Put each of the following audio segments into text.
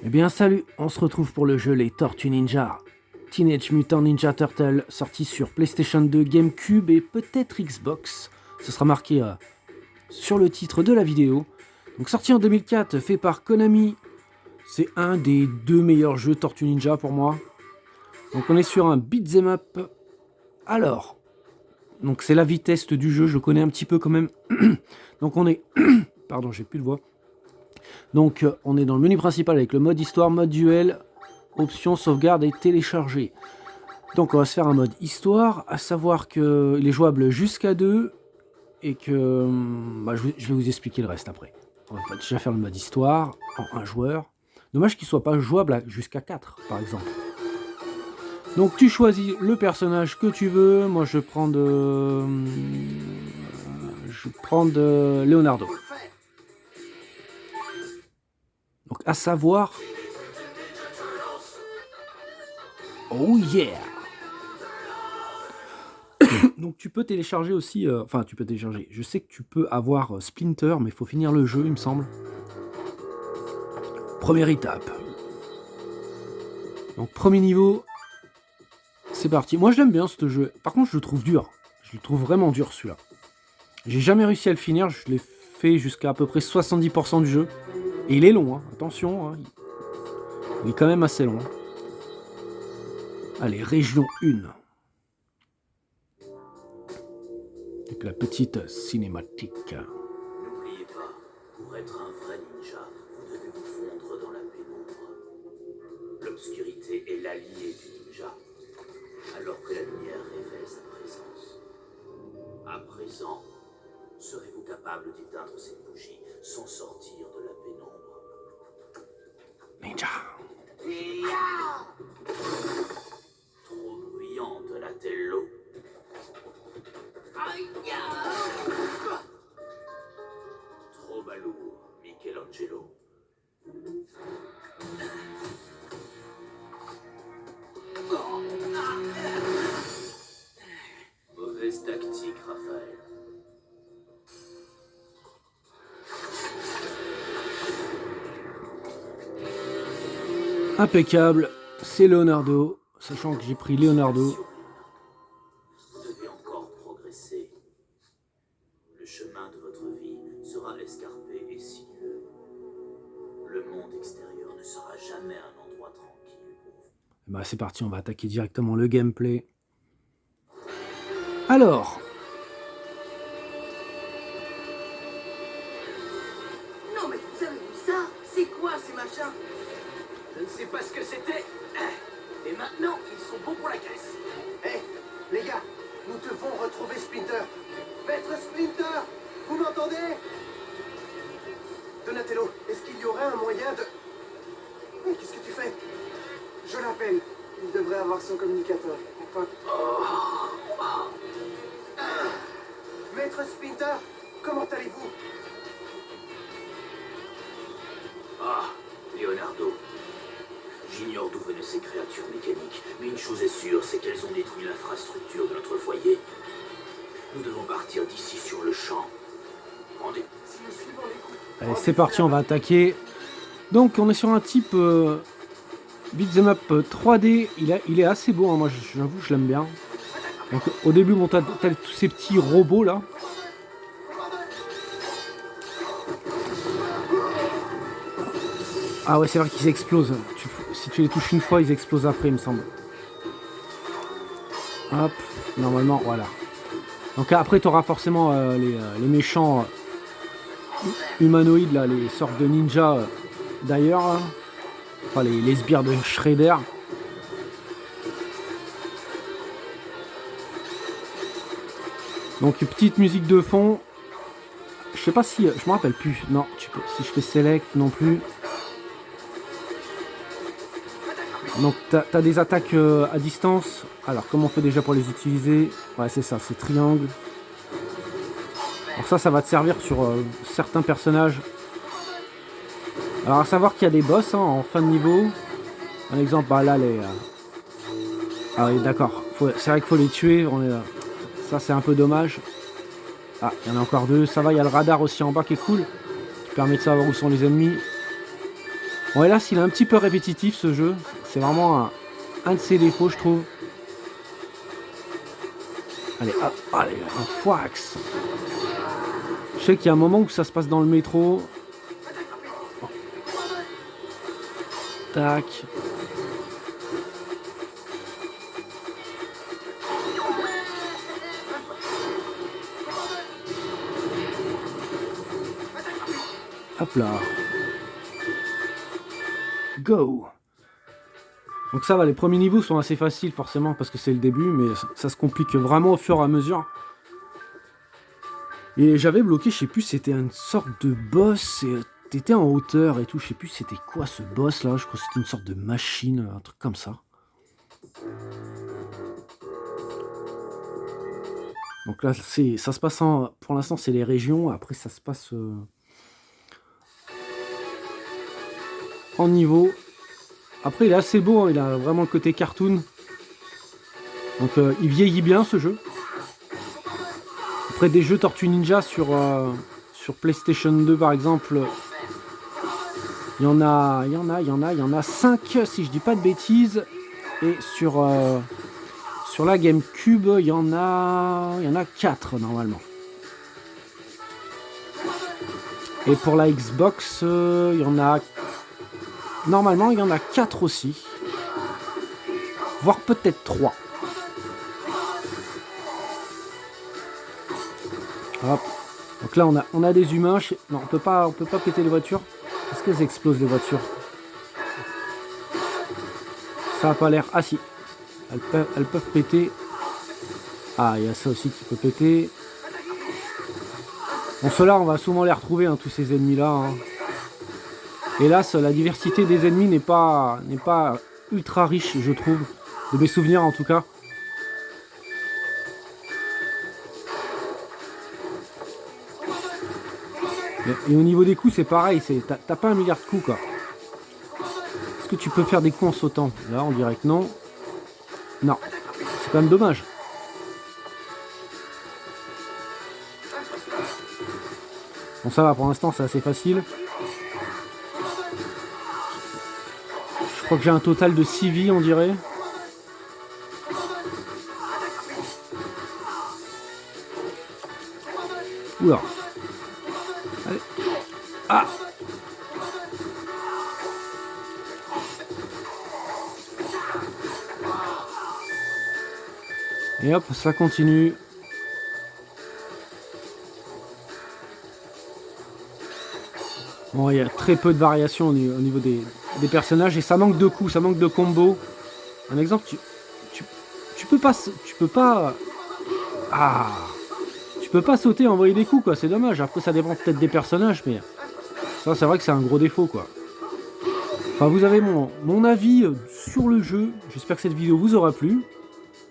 Eh bien salut, on se retrouve pour le jeu Les Tortues Ninja. Teenage Mutant Ninja Turtle, sorti sur PlayStation 2, GameCube et peut-être Xbox. Ce sera marqué sur le titre de la vidéo. Donc sorti en 2004, fait par Konami. C'est un des deux meilleurs jeux Tortues Ninja pour moi. Donc on est sur un beat'em up. Alors, donc c'est la vitesse du jeu, je connais un petit peu quand même. Donc on est... Pardon, j'ai plus de voix. Donc on est dans le menu principal avec le mode histoire, mode duel, option sauvegarde et télécharger. Donc on va se faire un mode histoire, à savoir qu'il est jouable jusqu'à 2 et que je vais vous expliquer le reste après. On va déjà faire le mode histoire en un joueur. Dommage qu'il soit pas jouable jusqu'à 4 par exemple. Donc tu choisis le personnage que tu veux. Moi je prends de Leonardo. Donc à savoir... Oh yeah. Donc tu peux télécharger aussi... Enfin tu peux télécharger. Je sais que tu peux avoir Splinter, mais il faut finir le jeu il me semble. Première étape. Donc premier niveau. C'est parti. Moi je l'aime bien ce jeu. Par contre je le trouve dur. Je le trouve vraiment dur celui-là. J'ai jamais réussi à le finir. Je l'ai fait jusqu'à à peu près 70% du jeu. Et il est long, hein. Attention. Hein. Il est quand même assez long. Allez, région 1. Avec la petite cinématique. N'oubliez pas, pour être un vrai ninja, vous devez vous fondre dans la pénombre. L'obscurité est l'allié du ninja, alors que la lumière révèle sa présence. À présent, serez-vous capable d'éteindre cette bougie sans sortir de la pénombre? Ninja. Trop bruyante la-t-elle l'eau? Trop balourd, Michelangelo. Mauvaise tactique, Raphaël. Impeccable. C'est Leonardo. Sachant que j'ai pris Leonardo. Vous devez encore progresser. Le chemin de votre vie sera escarpé et sinueux. Le monde extérieur ne sera jamais un endroit tranquille pour vous. Bah c'est parti, on va attaquer directement le gameplay. Alors. Non mais vous avez vu ça? C'est quoi ces machins? Je ne sais pas ce que c'était. Et maintenant, ils sont bons pour la graisse. Hé, les gars, nous devons retrouver Splinter. Maître Splinter, vous m'entendez? Donatello, est-ce qu'il y aurait un moyen de... Mais qu'est-ce que tu fais? Je l'appelle. Il devrait avoir son communicateur. Enfin... Maître Splinter, comment allez-vous? Ah, Leonardo. J'ignore d'où venaient ces créatures mécaniques, mais une chose est sûre, c'est qu'elles ont détruit l'infrastructure de notre foyer. Nous devons partir d'ici sur le champ. Rendez. Si nous suivons les coups... Allez, c'est parti, on va attaquer. Donc on est sur un type beat'em up 3D. Il est assez beau, hein. Moi j'avoue je l'aime bien. Donc au début, bon, t'as tous ces petits robots là. Ah ouais, c'est vrai qu'ils explosent. Si tu les touches une fois, ils explosent après, il me semble. Hop, normalement, voilà. Donc après, tu auras forcément les méchants humanoïdes, là, les sortes de ninjas d'ailleurs. Là. Enfin, les sbires de Shredder. Donc, petite musique de fond. Je sais pas si... Je me rappelle plus. Non, si je fais select, non plus. Donc t'as des attaques à distance. Alors comment on fait déjà pour les utiliser? Ouais c'est ça, c'est triangle. Alors ça va te servir sur certains personnages. Alors à savoir qu'il y a des boss hein, en fin de niveau. Un exemple, bah là les... Ah oui d'accord, c'est vrai qu'il faut les tuer. Ça c'est un peu dommage. Ah, il y en a encore deux. Ça va, il y a le radar aussi en bas qui est cool. Qui permet de savoir où sont les ennemis. Bon, hélas, il est un petit peu répétitif ce jeu. C'est vraiment un de ses défauts, je trouve. Allez, hop, allez, un foax. Je sais qu'il y a un moment où ça se passe dans le métro. Tac. Hop là. Go. Donc ça va, les premiers niveaux sont assez faciles forcément parce que c'est le début, mais ça se complique vraiment au fur et à mesure. Et j'avais bloqué, je sais plus, c'était une sorte de boss, et t'étais en hauteur et tout, je sais plus c'était quoi ce boss là, je crois que c'était une sorte de machine, un truc comme ça. Donc là, ça se passe pour l'instant c'est les régions, après ça se passe en niveau. Après il est assez beau, hein, il a vraiment le côté cartoon. Donc il vieillit bien ce jeu. Après des jeux Tortue Ninja sur PlayStation 2 par exemple, il y en a 5 si je dis pas de bêtises. Et sur la GameCube, il y en a 4 normalement. Et pour la Xbox, il y en a normalement il y en a 4 aussi. Voire peut-être 3. Hop. Donc là on a des humains. Non, on peut pas péter les voitures. Est-ce qu'elles explosent les voitures? Ça a pas l'air. Ah si. Elles peuvent péter. Ah, il y a ça aussi qui peut péter. Bon, ceux-là, on va souvent les retrouver, hein, tous ces ennemis-là. Hein. Hélas, la diversité des ennemis n'est pas ultra riche, je trouve. De mes souvenirs, en tout cas. Et au niveau des coups, c'est pareil. T'as pas un milliard de coups, quoi. Est-ce que tu peux faire des coups en sautant? Là, on dirait que non. Non. C'est quand même dommage. Bon, ça va, pour l'instant, c'est assez facile. Je crois que j'ai un total de 6 vies, on dirait. Oula. Allez. Ah! Et hop, ça continue. Bon, il y a très peu de variations au niveau des personnages et ça manque de coups, ça manque de combos. Un exemple, tu peux pas tu peux pas sauter et envoyer des coups, quoi. C'est dommage. Après, ça dépend peut-être des personnages, mais ça, c'est vrai que c'est un gros défaut, quoi. Enfin, vous avez mon avis sur le jeu. J'espère que cette vidéo vous aura plu.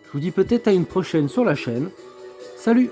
Je vous dis peut-être à une prochaine sur la chaîne. Salut!